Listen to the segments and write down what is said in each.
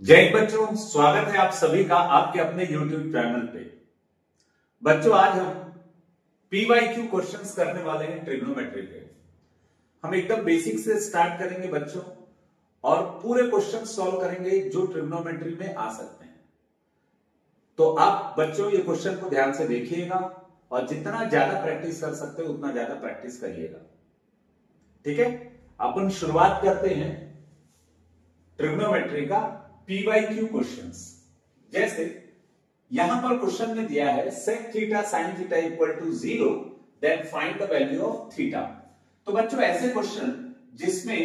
जय हिंद बच्चों, स्वागत है आप सभी का आपके अपने YouTube चैनल पे। बच्चों आज हम PYQ क्वेश्चंस करने वाले हैं ट्रिग्नोमेट्री के। हम एकदम बेसिक से स्टार्ट करेंगे बच्चों और पूरे क्वेश्चन सॉल्व करेंगे जो ट्रिग्नोमेट्री में आ सकते हैं। तो आप बच्चों ये क्वेश्चन को ध्यान से देखिएगा और जितना ज्यादा प्रैक्टिस कर सकते हो उतना ज्यादा प्रैक्टिस करिएगा। ठीक है, अपन शुरुआत करते हैं ट्रिग्नोमेट्री का PYQ क्वेश्चंस। जैसे यहां पर क्वेश्चन में दिया है sec theta sin theta equal to 0 then find the value of theta. तो बच्चों ऐसे क्वेश्चन जिसमें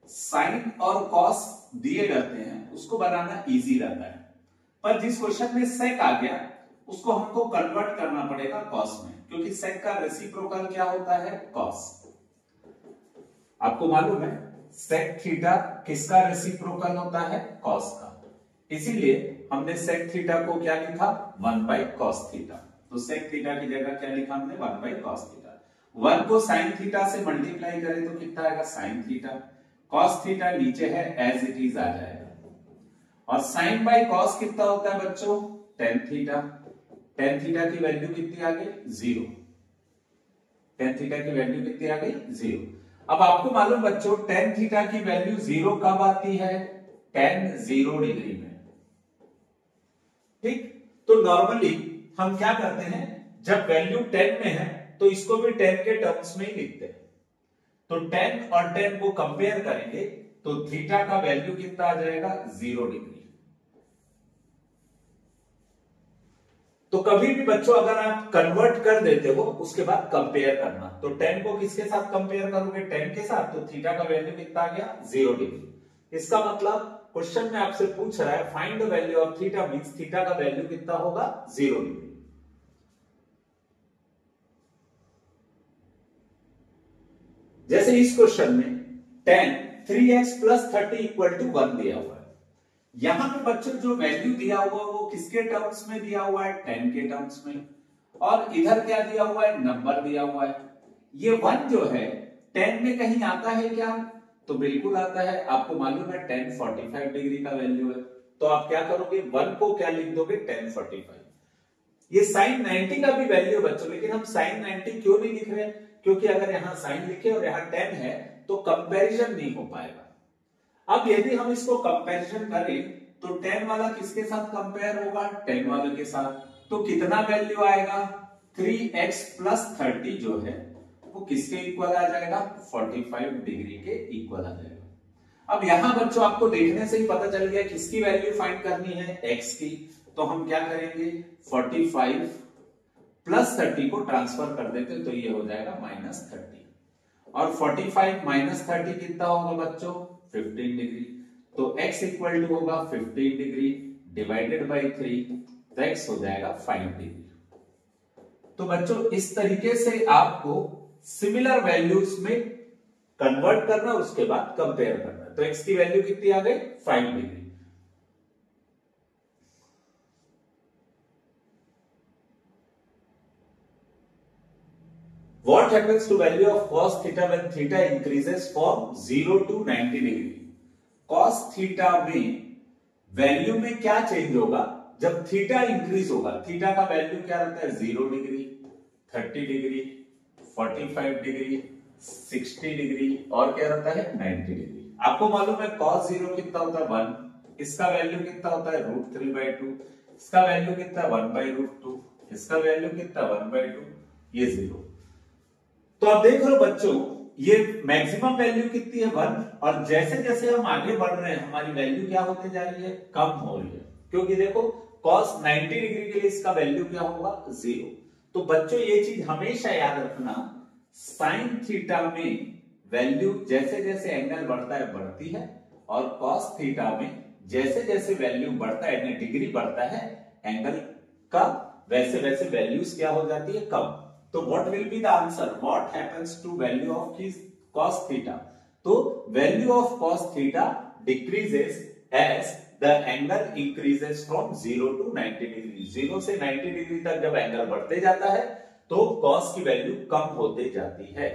साइन और cos दिए रहते हैं उसको बनाना इजी रहता है, पर जिस क्वेश्चन में sec आ गया उसको हमको कन्वर्ट करना पड़ेगा cos में, क्योंकि sec का रेसिप्रोकल क्या होता है cos। आपको मालूम है sec थीटा किसका रेसिप्रोकल होता है cos का, इसीलिए हमने sec थीटा को क्या लिखा 1 बाई cos थीटा। तो sec थीटा की जगह क्या लिखा हमने 1 बाई cos थीटा। 1 को sin थीटा से मल्टीप्लाई करें तो कितना आएगा sin थीटा। cos थीटा नीचे है एज इट इज आ जाएगा, और sin बाई cos कितना होता है बच्चों tan थीटा। tan थीटा की वैल्यू कितनी आ गई 0। tan थीटा की वैल्यू कितनी आ गई 0। अब आपको मालूम बच्चों tan थीटा की वैल्यू 0 कब आती है tan 0 डिग्री में। ठीक, तो नॉर्मली हम क्या करते हैं जब वैल्यू 10 में है तो इसको भी 10 के टर्म्स में ही लिखते हैं। तो 10 और 10 को कंपेयर करेंगे तो थीटा का वैल्यू कितना आ जाएगा 0 डिग्री। तो कभी भी बच्चों अगर आप कन्वर्ट कर देते हो उसके बाद कंपेयर करना, तो 10 को किसके साथ कंपेयर करोगे 10 के साथ, तो थीटा का वैल्यू कितना आ गया 0 डिग्री। इसका मतलब क्वेश्चन में आपसे पूछ रहा है find the value of theta, means theta का वैल्यू कितना होगा 0 डिग्री। जैसे इस क्वेश्चन में tan 3x plus 30 equal to 1 दिया हुआ है। यहां पे बच्चों जो वैल्यू दिया हुआ वो किसके टर्म्स में दिया हुआ है 10 के टर्म्स में, और इधर क्या दिया हुआ है नंबर दिया हुआ है। ये 1 जो है 10 में कहीं आता है क्या, तो बिल्कुल आता है। आपको मालूम है tan 45 डिग्री का वैल्यू है, तो आप क्या करोगे 1 को क्या लिख दोगे tan 45। ये sin 90 का भी वैल्यू है बच्चों, लेकिन हम sin 90 क्यों नहीं लिख रहे, क्योंकि अगर यहां sin लिखे और यहां tan है तो कंपैरिजन नहीं हो पाएगा। अब यदि हम इसको कंपैरिजन करें तो tan वाला किसके साथ कंपेयर होगा tan वाले के साथ, तो कितना वैल्यू आएगा 3x प्लस 30 जो है वो किसके इक्वल आ जाएगा 45 डिग्री के इक्वल आ जाएगा। अब यहां बच्चों आपको देखने से ही पता चल गया किसकी वैल्यू फाइंड करनी है x की, तो हम क्या करेंगे 45 प्लस 30 को ट्रांसफर कर देते तो ये हो जाएगा -30, और 45 माइनस 30 कितना होगा बच्चों 15 डिग्री। तो x इक्वल टू होगा 15 डिग्री डिवाइडेड बाई 3, तो x हो जाएगा 5 डिग्री। तो बच्चों इस तरीके से आपको सिमिलर वैल्यूज में कन्वर्ट करना, उसके बाद कंपेयर करना। तो x की वैल्यू कितनी आ गई 5 degree. What happens to value of cos theta when theta increases from 0 to 90 degree? cos theta में वैल्यू में क्या चेंज होगा जब थीटा इंक्रीज होगा। थीटा का वैल्यू क्या रहता है 0 डिग्री, 30 डिग्री, 45 डिग्री, 60 डिग्री, और क्या रहता है 90 डिग्री। आपको मालूम है cos 0 कितना होता है 1, इसका वैल्यू कितना होता है √3/2, इसका वैल्यू कितना है 1/√2, इसका वैल्यू कितना 1/2, ये 0। तो आप देख लो बच्चों ये मैक्सिमम वैल्यू कितनी है 1, और जैसे जैसे हम आगे बढ़ रहे हैं हमारी वैल्यू क्या होते जा रही है कम हो रही है, क्योंकि देखो cos 90 डिग्री के लिए इसका वैल्यू क्या होगा 0। तो बच्चों ये चीज हमेशा याद रखना, sin थीटा में वैल्यू जैसे जैसे एंगल बढ़ता है बढ़ती है, और cos थीटा में जैसे जैसे वैल्यू बढ़ता है यानी डिग्री बढ़ता है एंगल का, वैसे वैसे वैल्यूज क्या हो जाती है कम। तो what will be the answer? What happens to value of cos theta? तो value of cos theta decreases as the angle increases from 0 to 90 degree। 0 से 90 डिग्री तक जब एंगल बढ़ते जाता है तो cos की वैल्यू कम होते जाती है।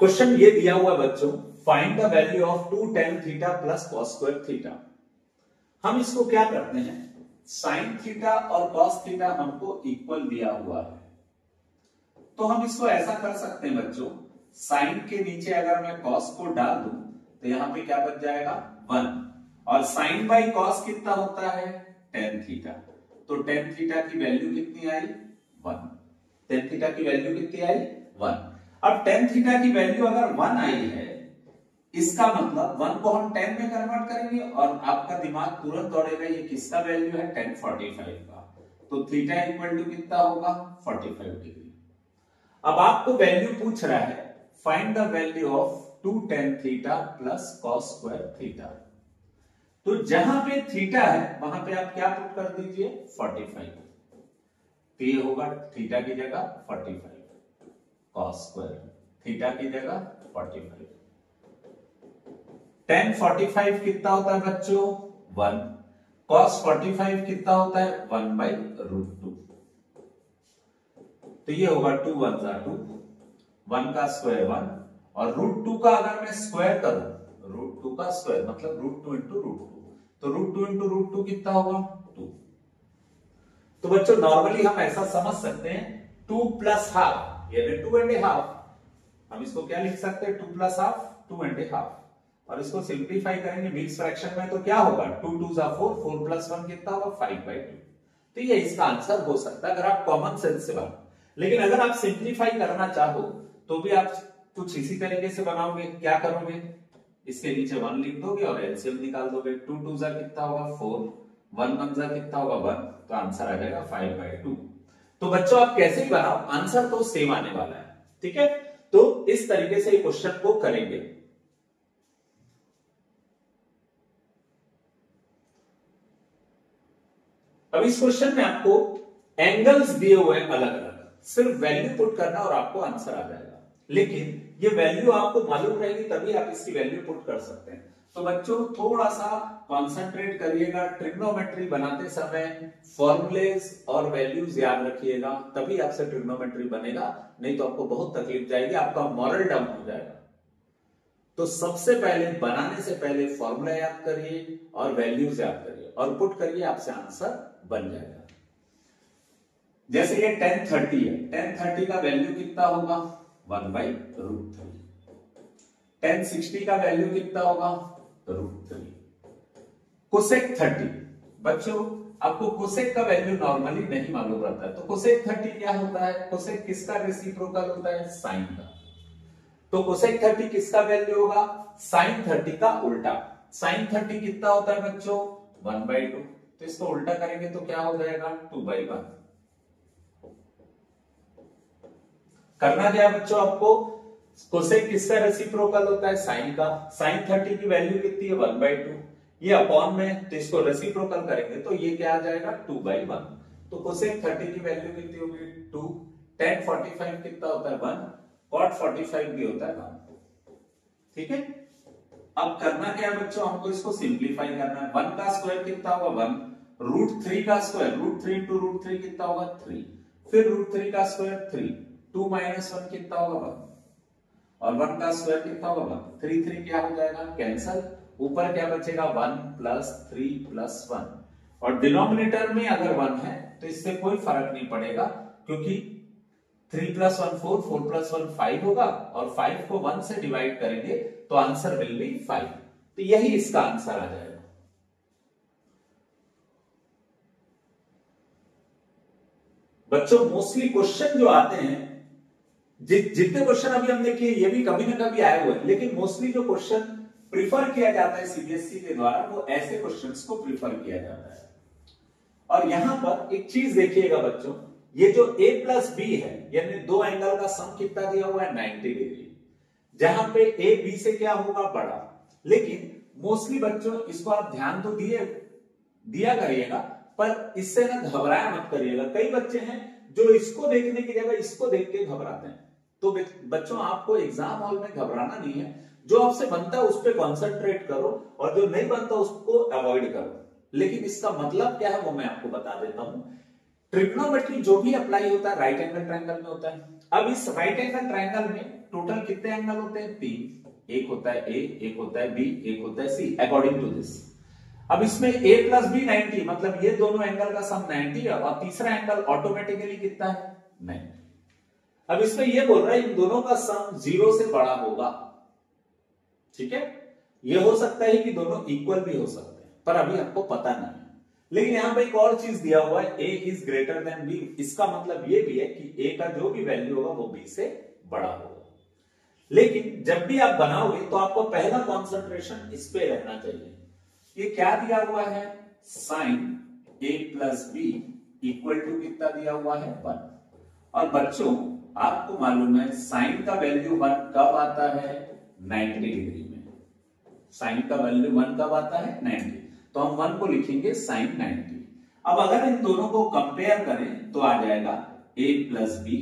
क्वेश्चन ये दिया हुआ है बच्चों, find the value of 2 tan theta plus cos square theta. हम इसको क्या करते हैं, साइन थीटा और कॉस थीटा हमको इक्वल दिया हुआ है, तो हम इसको ऐसा कर सकते हैं बच्चों, साइन के नीचे अगर मैं कॉस को डाल दूं तो यहां पे क्या बच जाएगा 1, और साइन बाई कॉस कितना होता है tan थीटा, तो tan थीटा की वैल्यू कितनी आई 1, tan थीटा की वैल्यू कितनी आई 1। अब tan थीटा की वैल्यू अगर 1 आई है, इसका मतलब 1 को हम 10 में कन्वर्ट करेंगे और आपका दिमाग तुरंत दौड़ेगा ये किसका वैल्यू है tan 45 का, तो थीटा इक्वल टू कितना होगा 45 डिग्री। अब आपको वैल्यू पूछ रहा है find the value of 2 tan theta plus cos square theta, तो जहां पे थीटा है वहां पे आप क्या पुट कर दीजिए 45, तो ये होगा थीटा की जगह 45, cos स्क्वायर थीटा की जगह 45, tan 45 कितना होता है बच्चों 1, cos 45 कितना होता है 1/√2, तो ये होगा 2 1 जा 2, 1 का स्क्वायर 1, और √2 का अगर मैं स्क्वायर करूं, √2 का स्क्वायर मतलब √2 इंटू √2, तो √2 इंटू √2 कितना होगा 2। तो बच्चों नॉर्मली हम ऐसा समझ सकते हैं 2 प्लस हाफ यानी 2.5, हम इसको क्या लिख सकते हैं 2 प्लस हाफ 2.5, और इसको सिंप्लीफाई करेंगे मिक्स फ्रैक्शन में तो क्या होगा 2 2 जा 4, 4 प्लस 1 कितना होगा 5/2, तो ये इसका आंसर हो सकता है अगर आप कॉमन सेंस से बनाओ। लेकिन अगर आप सिंप्लीफाई करना चाहो तो भी आप कुछ इसी तरीके से बनाओगे, क्या करोगे इसके नीचे 1 लिख दोगे और एलसीएम निकाल दोगे, 2 2 जा कितना होगा 4, 1 1 जा कितना होगा 1, तो आंसर आ जाएगा 5/2। तो बच्चों आप कैसे ही बनाओ आंसर तो सेम आने वाला है, ठीक है। तो इस तरीके से क्वेश्चन को करेंगे। अब इस क्वेश्चन में आपको एंगल्स दिए हुए हैं अलग अलग, सिर्फ वैल्यू पुट करना और आपको आंसर आ जाएगा, लेकिन ये वैल्यू आपको मालूम रहेगी तभी आप इसकी वैल्यू पुट कर सकते हैं। तो बच्चों थोड़ा सा कंसंट्रेट करिएगा, ट्रिग्नोमेट्री बनाते समय फॉर्मूलेज और वैल्यूज याद रखिएगा, तभी आपसे ट्रिग्नोमेट्री बनेगा, नहीं तो आपको बहुत तकलीफ जाएगी, आपका मॉरल डाउन हो जाएगा। तो सबसे पहले बनाने से पहले फॉर्मूला याद करिए और वैल्यूज याद करिए और पुट करिए, आपसे आंसर बन जाएगा। जैसे ये tan 30 है, tan 30 का वैल्यू कितना होगा 1/√3, tan 60 का वैल्यू कितना होगा √3, कोसेक 30, बच्चों आपको कोसेक का वैल्यू नॉर्मली नहीं मालूम रहता है, तो कोसेक 30 क्या होता है, कोसेक किसका रेसिप्रोकल होता है साइन का, तो कोसेक 30 किसका वैल्यू होगा साइन 30 का उल्टा, साइन 30 कितना होता है बच्चों 1/2, तो इसको उल्टा करेंगे तो क्या हो जाएगा 2/1। करना क्या है बच्चों आपको, कोसेक किसका रेसिप्रोकल होता है साइन का, साइन 30 की वैल्यू कितनी है 1/2, ये अपॉन में, तो इसको रेसिप्रोकल करेंगे तो ये क्या आ जाएगा 2/1, तो कोसेक 30 की वैल्यू कितनी होगी 2, tan 45 कितना होता है 1, cot 45 भी होता है 1, ठीक है। अब करना क्या है बच्चों, हमको इसको सिंप्लीफाई करना है, 1 का स्क्वायर कितना होगा 1, √3 का स्क्वायर √3 इंटू √3 कितना होगा 3, फिर √3 का स्क्वायर 3, 2 - 1 कितना होगा 1, और 1 का स्क्वायर कितना होगा 1, 3 3 क्या हो जाएगा कैंसल, ऊपर क्या बचेगा 1 + 3 + 1, और डिनोमिनेटर में अगर 1 है तो इससे कोई फर्क नहीं पड़ेगा, क्योंकि 3 + 1 4, 4 + 1 5 होगा, और 5 को 1 से डिवाइड करेंगे तो आंसर विल बी 5, तो यही इसका आंसर आ जाएगा। बच्चों मोस्टली क्वेश्चन जो आते हैं, जितने क्वेश्चन अभी हमने किए ये भी कभी ना कभी आए हुए हैं, लेकिन मोस्टली जो क्वेश्चन प्रिफर किया जाता है सीबीएसई के द्वारा वो ऐसे क्वेश्चंस को प्रिफर किया जाता है। और यहां पर एक चीज देखिएगा बच्चों, ये जो a + b है यानी दो एंगल का सम कितना दिया हुआ है 90 डिग्री, जहां पे a b से क्या होगा बड़ा, लेकिन मोस्टली बच्चों इसको आप ध्यान तो दिया करिएगा, पर इससे ना घबराया मत करिएगा, कई बच्चे हैं जो इसको देखने की जगह इसको देख के घबराते हैं, तो बच्चों आपको एग्जाम हॉल में घबराना नहीं है, जो आपसे बनता है उस पर कॉन्सेंट्रेट करो और जो नहीं बनता उसको अवॉइड करो। लेकिन इसका मतलब क्या है वो मैं आपको बता देता हूं, ट्रिग्नोमेट्री जो भी अप्लाई होता है राइट एंगल ट्रायंगल में होता है। अब इस राइट एंगल ट्रायंगल में टोटल कितने एंगल होते हैं? 3। एक होता है ए, एक होता है बी, एक होता है सी, अकॉर्डिंग टू दिस। अब इसमें a प्लस बी 90, मतलब ये दोनों एंगल का सम 90 है, और तीसरा एंगल ऑटोमेटिकली कितना है? 90। अब इसमें ये बोल रहा है इन दोनों का सम 0 से बड़ा होगा। ठीक है, ये हो सकता है कि दोनों इक्वल भी हो सकते हैं, पर अभी आपको पता नहीं है। लेकिन यहां पे एक और चीज दिया हुआ है, a is greater than b। इसका मतलब ये भी है कि a का जो भी वैल्यू होगा वो b से बड़ा होगा। लेकिन जब भी आप बनाओगे तो आपको पहला कॉन्सेंट्रेशन इस पे रहना चाहिए। ये क्या दिया हुआ है? Sine a plus B equal to कितना दिया हुआ है? 1। और बच्चों आपको मालूम है साइन का वैल्यू 1 कब आता है? 90 डिग्री में। साइन का वैल्यू 1 कब आता है? 90। तो हम 1 को लिखेंगे साइन 90। अब अगर इन दोनों को कंपेयर करें तो आ जाएगा a plus B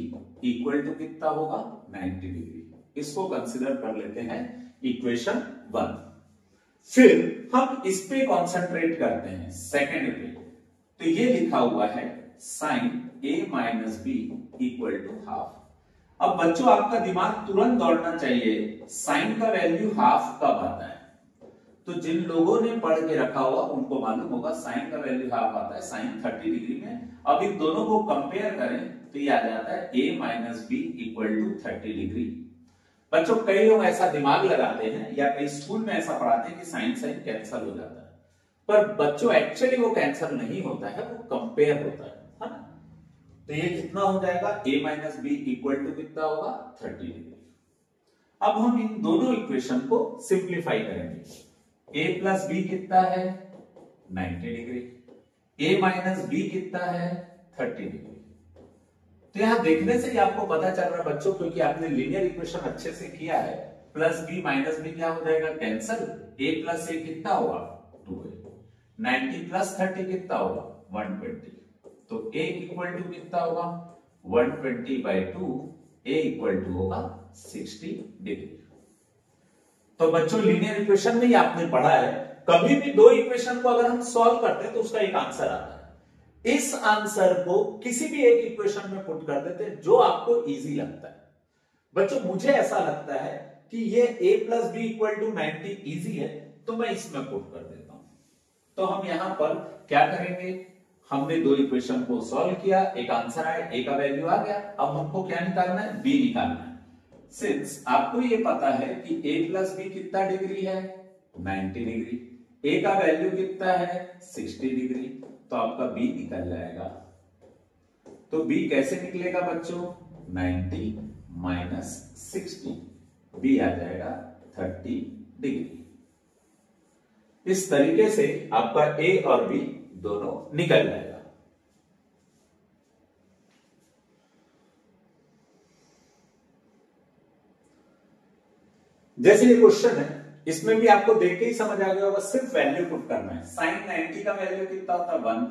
equal to कितना होगा? 90 डिग्री। इसको कंसिडर कर लेते हैं इक्वेशन 1। फिर हम इस पे कॉन्सेंट्रेट करते हैं सेकंड पे। तो ये लिखा हुआ है sine a minus B equal to half. अब बच्चों आपका दिमाग तुरंत दौड़ना चाहिए, साइन का वैल्यू हाफ कब आता है? तो जिन लोगों ने पढ़ के रखा हुआ उनको मालूम होगा साइन का वैल्यू हाफ आता है साइन 30 डिग्री में। अब इन दोनों को कंपेयर करें तो ये आ जाता है a minus B equal to 30 degree. बच्चों कई लोग ऐसा दिमाग लगाते हैं या कई स्कूल में ऐसा पढ़ाते हैं कि साइन साइन कैंसिल हो जाता है, पर बच्चों एक्चुअली वो कैंसिल नहीं होता है, वो कंपेयर होता है ना। तो ये कितना हो जाएगा? a minus B equal to कितना होगा? 30 डिग्री। अब हम इन दोनों इक्वेशन को सिंप्लीफाई करेंगे। a प्लस बी कितना है? 90 डिग्री। a माइनस बी कितना है? 30 डिग्री। तो यहां देखने से ही आपको पता चल रहा है बच्चों, क्योंकि आपने लीनियर इक्वेशन अच्छे से किया है, प्लस बी माइनस बी क्या हो जाएगा? कैंसल। a प्लस ए कितना होगा? 2a। 90 प्लस 30 कितना होगा? 120। तो a इक्वल टू कितना होगा? 120/2। a इक्वल टू होगा 60 डिग्री। तो बच्चों लीनियर इक्वेशन में ही आपने पढ़ा है, कभी भी दो इक्वेशन को अगर हम सॉल्व करते हैं तो उसका एक आंसर आता है। इस आंसर को किसी भी एक इक्वेशन में पुट कर देते हैं जो आपको इजी लगता है। बच्चों मुझे ऐसा लगता है कि ये a plus B equal to 90 easy है, तो मैं इसमें पुट कर देता हूं। तो हम यहां पर क्या करेंगे? हमने दो इक्वेशन को सॉल्व किया, एक आंसर आया, a का वैल्यू आ गया। अब हमको क्या निकालना है? b निकालना है। सिंस आपको ये पता है कि a प्लस बी कितना डिग्री है? 90 डिग्री। a का वैल्यू कितना है? 60 डिग्री। तो आपका b निकल जाएगा। तो b कैसे निकलेगा बच्चों? 90 माइनस 60, b आ जाएगा 30 डिग्री। इस तरीके से आपका a और b दोनों निकल जाएगा। जैसे ये क्वेश्चन है, इसमें भी आपको देख के ही समझ आ गया होगा, सिर्फ वैल्यू पुट करना है। साइन 90 का वैल्यू कितना होता है? 1।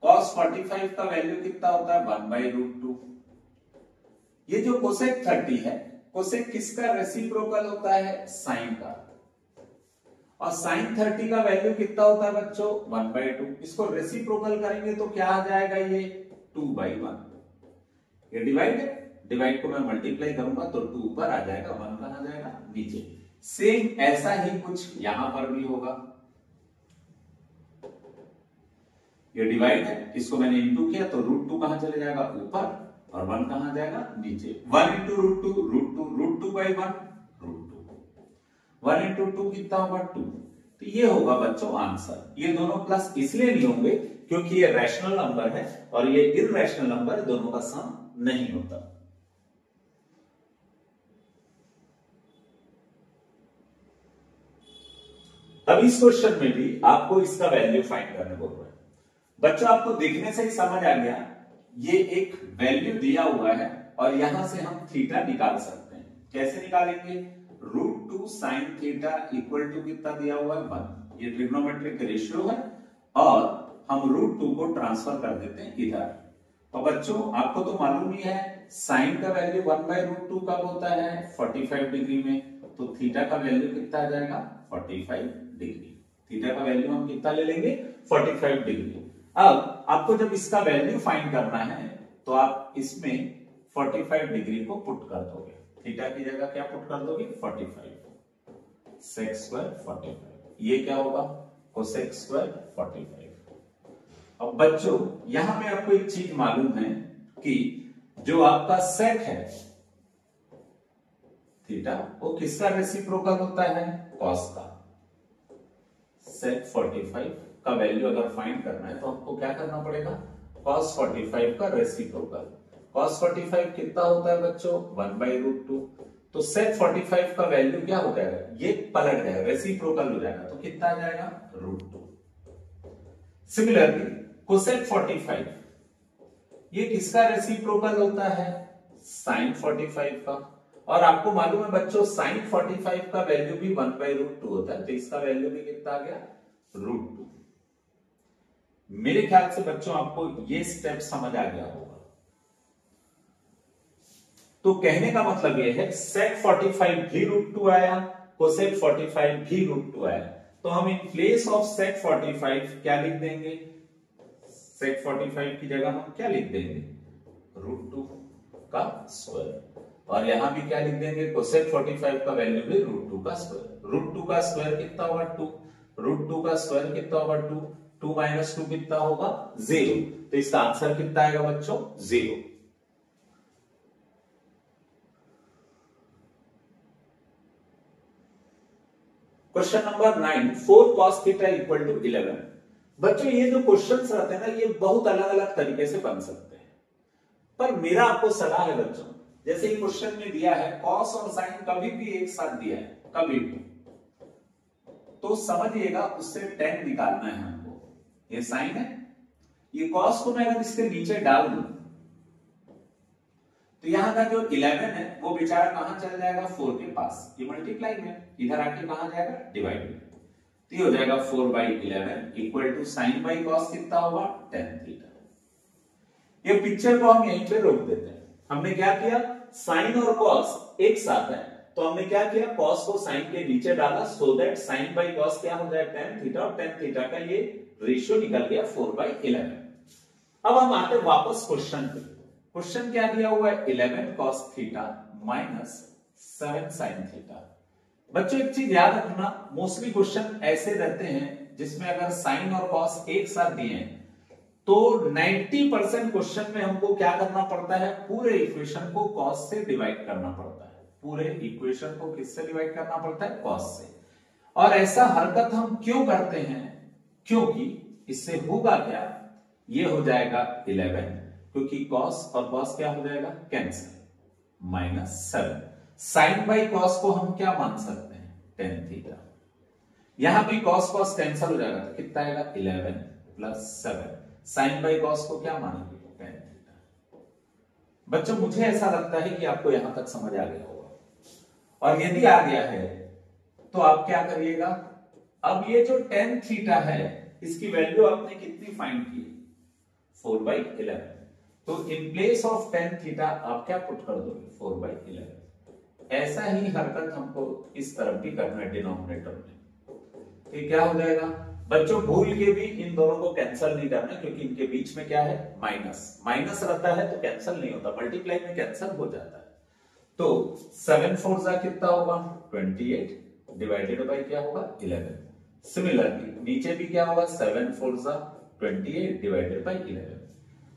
कॉस 45 का वैल्यू कितना होता है? 1/√2। ये जो कोसेक 30 है, कोसेक किसका रेसिप्रोकल होता है? साइन का। और साइन 30 का वैल्यू कितना होता है बच्चों? 1/2। इसको रेसिप्रोकल करेंगे तो क्या आ जाएगा? ये 2/1। ये डिवाइड है, डिवाइड को मैं मल्टीप्लाई करूंगा तो 2 ऊपर आ जाएगा, 1 कहां जाएगा? नीचे। सेम ऐसा ही कुछ यहां पर भी होगा। ये डिवाइड है, इसको मैंने इंटू किया तो √2 कहां चले जाएगा? ऊपर, और 1 कहां जाएगा? नीचे। 1 × √2 √2/1 √2। 1 × 2 कितना होगा? 2। तो ये होगा बच्चों आंसर। ये दोनों प्लस इसलिए नहीं होंगे क्योंकि ये रैशनल नंबर है और ये इररेशनल नंबर, दोनों का सम नहीं होता। अब इस क्वेश्चन में भी आपको इसका वैल्यू फाइंड करने बोल रहा है। बच्चों आपको देखने से ही समझ आ गया, ये एक वैल्यू दिया हुआ है और यहां से हम थीटा निकाल सकते हैं। कैसे निकालेंगे? √2 sin थीटा इक्वल टू कितना दिया हुआ है? 1। ये ट्रिग्नोमेट्रिक रेशियो है और हम √2 को ट्रांसफर कर देते हैं इधर। तो बच्चों आपको तो मालूम ही है साइन का वैल्यू 1/√2 कब होता है? 45 डिग्री में। तो थीटा का वैल्यू कितना आ जाएगा? 45 डिग्री। थीटा का वैल्यू हम कितना ले लेंगे? 45 डिग्री। अब आपको जब इसका वैल्यू फाइंड करना है तो आप इसमें 45 डिग्री को पुट कर दोगे, थीटा की जगह क्या पुट कर दोगे 45, सेक स्क्वायर 45, ये क्या होगा कोसेक स्क्वायर 45। अब बच्चों यहां पे आपको एक चीज मालूम है कि जो आपका सेक है थीटा वो किसका रेसिप्रोकल होता है कॉस का। सेक 45 का वैल्यू अगर फाइंड करना है तो हमको क्या करना पड़ेगा cos 45 का रेसिप्रोकल। cos 45 कितना होता है बच्चों 1/√2, तो sec 45 का वैल्यू क्या हो जाएगा ये पलट जाएगा रेसिप्रोकल हो जाएगा तो कितना आ जाएगा √2। सिमिलरली cosec 45 ये किसका रेसिप्रोकल होता है sin 45 का, और आपको मालूम है बच्चों sin 45 का वैल्यू भी 1/√2 होता है, तो इसका वैल्यू भी कितना आ गया √2। मेरे ख्याल से बच्चों आपको ये स्टेप समझ आ गया होगा। तो कहने का मतलब ये है sec 45 भी √2 आया, cosec 45 भी √2 आया, तो हम इन प्लेस ऑफ sec 45 क्या लिख देंगे, sec 45 की जगह हम क्या लिख देंगे √2 का स्क्वायर, और यहां भी क्या लिख देंगे cosec 45 का वैल्यू भी √2 का स्क्वायर। √2 का स्क्वायर कितना होगा 2, √2 का स्क्वायर कितना होगा 2, 2 - 2 कितना होगा 0, तो इसका आंसर कितना आएगा बच्चों 0। Question number 9 4 cos theta equal to 11। बच्चों ये जो क्वेश्चंस रहते हैं ना ये बहुत अलग अलग तरीके से बन सकते हैं, पर मेरा आपको सलाह है बच्चों जैसे ये क्वेश्चन में दिया है cos और sin कभी भी एक साथ दिया है कभी भी, तो समझिएगा उससे tan निकालना है हमको। ये sin है, ये cos को मैं अगर इसके नीचे डाल दूं तो यहां का जो 11 है वो बेचारा कहां चल जाएगा 4 के पास, ये मल्टीप्लाई में इधर आके कहां जाएगा डिवाइड में, तो ये हो जाएगा 4/11 equal to sin by cos कितना होगा tan थीटा। ये पिक्चर को हम यहीं पे रोक देते हैं। हमने क्या किया sin और cos एक साथ है तो हमने क्या किया cos को sin के नीचे डाला so that sin by cos क्या हो जाए tan थीटा, और tan थीटा का ये रेशियो निकल गया 4/11। अब हम आते वापस क्वेश्चन पे। क्वेश्चन क्या दिया हुआ है 11 cos theta minus 7 sin theta. बच्चों एक चीज याद रखना मोस्टली क्वेश्चन ऐसे रहते हैं जिसमें अगर sin और cos एक साथ दिए हैं तो 90% क्वेश्चन में हमको क्या करना पड़ता है पूरे इक्वेशन को cos से डिवाइड करना पड़ता है, पूरे इक्वेशन को किससे डिवाइड करना पड़ता है cos से। और ऐसा हरकत हम क्यों करते हैं क्योंकि इससे होगा क्या ये हो जाएगा 11 क्योंकि cos और cos क्या हो जाएगा कैंसिल -7। sin बाई cos को हम क्या मान सकते हैं tan थीटा, यहां भी cos cos कैंसिल हो जाएगा तो कितना आएगा 11 प्लस 7, sin बाई cos को क्या मानेंगे tan थीटा। बच्चों मुझे ऐसा लगता है कि आपको यहां तक समझ आ गया होगा, और यदि आ गया है तो आप क्या करिएगा अब ये जो tan थीटा है इसकी वैल्यू आपने कितनी फाइंड की 4/11, तो in place of tan theta आप क्या पुट कर दोगे 4/11। ऐसा ही हरकत हमको इस तरफ भी करना है डिनोमिनेटर में, तो क्या हो जाएगा बच्चों भूल के भी इन दोनों को कैंसिल नहीं करना क्योंकि इनके बीच में क्या है माइनस, माइनस रहता है तो कैंसिल नहीं होता, मल्टीप्लाई में कैंसिल हो जाता है। तो 7 4 जा कितना होगा 28 डिवाइडेड बाय क्या होगा 11। सिमिलरली नीचे भी क्या होगा 7 4 जा 28 डिवाइडेड बाय 11।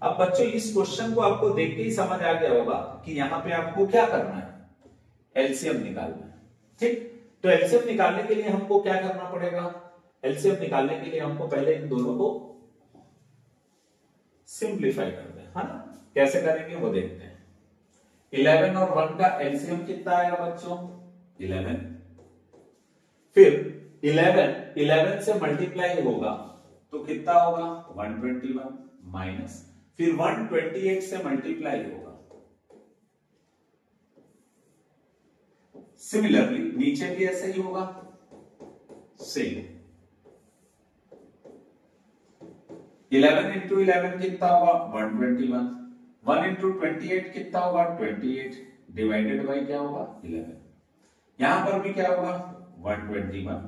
अब बच्चों इस क्वेश्चन को आपको देख के ही समझ आ गया होगा कि यहां पे आपको क्या करना है एलसीएम निकालना है, ठीक। तो एलसीएम निकालने के लिए हमको क्या करना पड़ेगा, एलसीएम निकालने के लिए हमको पहले इन दोनों को सिंप्लीफाई करते हैं, है ना। कैसे करेंगे वो देखते हैं। 11 और 1 का एलसीएम कितना आएगा बच्चों 11, फिर 11 से मल्टीप्लाई होगा तो कितना होगा 121 माइनस, फिर 128 से मल्टीप्लाई होगा। सिमिलरली नीचे भी ऐसे ही होगा सेम। 11 इंटू 11 कितना होगा 121, 1 इंटू 28 कितना होगा 28 डिवाइडेड बाई क्या होगा 11। यहां पर भी क्या होगा 121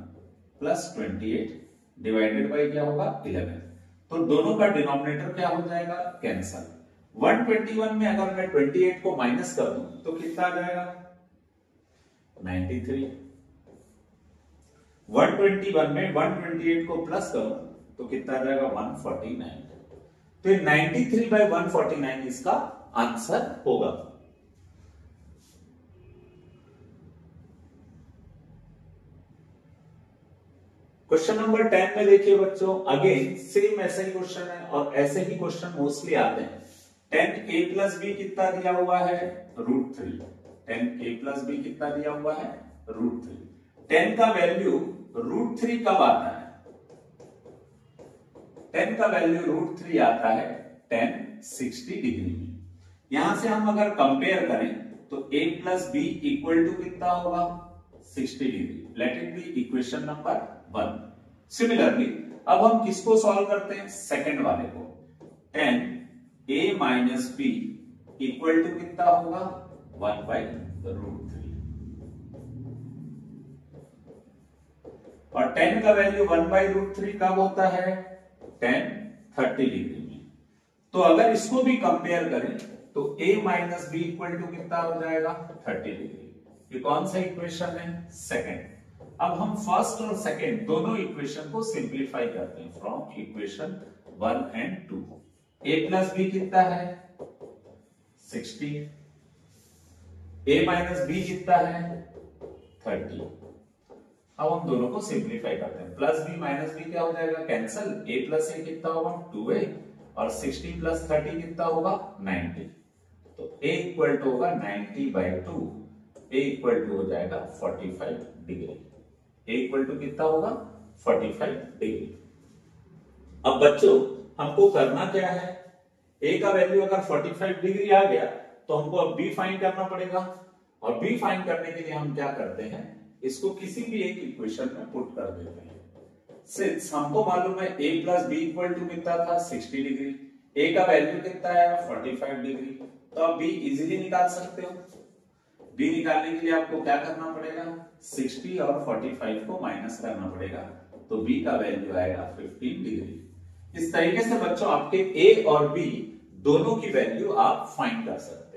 प्लस 28 डिवाइडेड बाई क्या होगा 11। तो दोनों का डिनोमिनेटर क्या हो जाएगा, कैंसल। 121 में अगर मैं 28 को माइनस कर दूं तो कितना आ जाएगा, 93। 121 में 128 को प्लस करूं तो कितना आ जाएगा, 149। तो 93/149 इसका आंसर होगा। क्वेश्चन नंबर 10 में देखिए बच्चों, अगेन सेम ऐसा ही क्वेश्चन है और ऐसे ही क्वेश्चन मोस्टली आते हैं। 10a प्लस बी कितना दिया हुआ है, √3। 10a प्लस बी कितना दिया हुआ है, √3। 10 का वैल्यू √3 कब आता है, 10 का वैल्यू √3 आता है 10 60 डिग्री में। यहां से हम अगर कंपेयर करें तो a plus B equal to कितना होगा, 60 degree. Let it be equation number 1। Similarly अब हम किसको सॉल्व करते हैं, सेकंड वाले को। 10a minus B equal to कितना होगा, 1/√3। और 10 का वैल्यू 1/√3 कब होता है, 10 30 डिग्री में। तो अगर इसको भी कंपेयर करें तो a minus B equal to कितना हो जाएगा, 30 डिग्री। ये कौन सा इक्वेशन है, सेकंड। अब हम फर्स्ट और सेकंड दोनों इक्वेशन को सिंप्लीफाई करते हैं from equation 1 and 2। a plus B कितना है, 60। a माइनस बी कितना है, 30। अब हम दोनों को सिंप्लीफाई करते हैं। प्लस बी माइनस बी क्या हो जाएगा, कैंसल। a प्लस a कितना होगा, 2a, और 60 प्लस 30 कितना होगा, 90। तो a इक्वल टू होगा 90/2। a इक्वल टू हो जाएगा 45 डिग्री। a इक्वल टू कितना होगा, 45 डिग्री। अब बच्चों हमको करना क्या है, a का वैल्यू अगर 45 डिग्री आ गया तो हमको अब b फाइंड करना पड़ेगा। और b फाइंड करने के लिए हम क्या करते हैं, इसको किसी भी एक इक्वेशन में पुट कर देते हैं। सिंस हमको मालूम है a plus B equal to कितना था, 60 डिग्री। a का वैल्यू कितना है, 45 डिग्री। तो आप b इजीली निकाल सकते हो। b निकालने के लिए आपको क्या करना पड़ेगा, 60 और 45 को माइनस करना पड़ेगा। तो b का वैल्यू आएगा 15 डिग्री। इस तरीके से बच्चों आपके a और b दोनों की वैल्यू आप फाइंड कर सकते हैं।